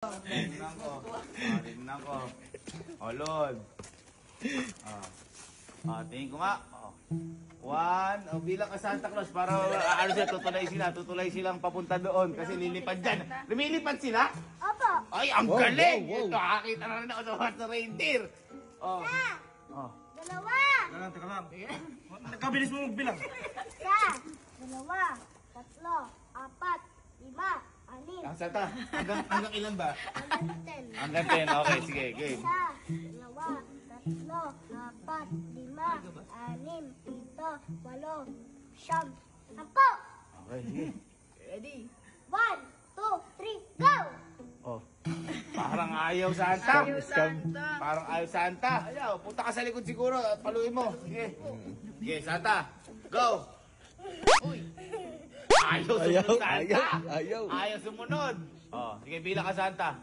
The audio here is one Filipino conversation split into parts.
Tingnan ko. Tingnan ko. O, Lord. Tingin ko nga. One. Bilang ka Santa Claus para ano siya, tutulay silang papunta doon kasi lilipad dyan. Lumilipad sila? Opo. Ay, ang galing! Nakakita na rin ako sa mga reindeer. Dalawa. Teka lang. Nagkabilis mo magbilang. Isa. Dalawa. Tatlo. Apat. Lima. Anim. Santa, hanggang ilan ba? Hanggang 10. Hanggang 10. Okay, sige, game. Isa. Dalawa. Tatlo. Apat. Lima. Anim. Pito. Walo. Siyam. Sampo. Okay, sige. Ready. 1, 2, 3, go! Oh. Parang ayaw Santa. Parang ayaw Santa. Ayaw, punta ka sa likod siguro at paluin mo. Sige. Sige, Santa. Go! Uy! Ayaw sumunod Santa. Ayaw sumunod. Oh, sige, bilang ka Santa.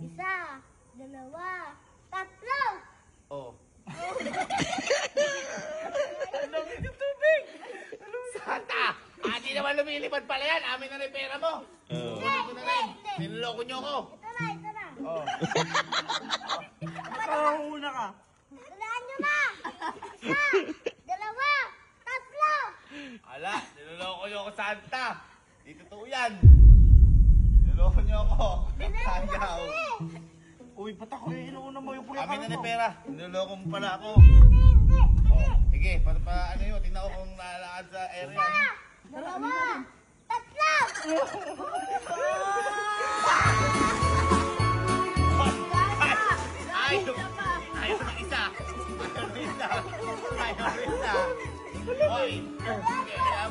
Isa. Dalawa. Tatlo. Oh. Santa! Di naman lumilipad pala yan. Amin na rin pera mo. Kunin ko na rin. Niloloko nyo ako. Ito na. Oh. Nakahuna ka. Tandaan nyo na. Isa. Dalawa. Tatlo. Ala, niloloko nyo ako Santa. Di totoo yan. Niloloko nyo ako. Ayaw. Uy, ba't ako inuuna mo yung pula Amin ka na rin mo? pera. Niloloko mo pala ako. Hindi. Oh, sige, ano yun, tingnan ko kung naalakad sa area. Dalawa. Tatlo. Ayaw na isa. Ayaw na isa. Hoy. Sige, kaya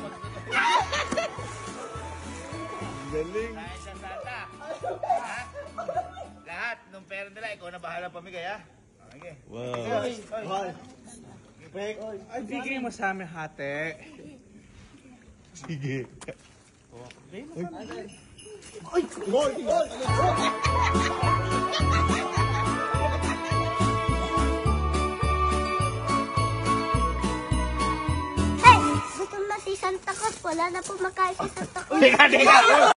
Galing. Kahit sa Santa. Ha? Lahat ng pera nila, ikaw na bahala pamigay, ha? Okay. Wow. Hoy. Ay, bigay mo sa amin hati. Sige. Ay, gol! Hey, gutom na si Santa Claus. Wala na po makain si Santa Claus. Teka!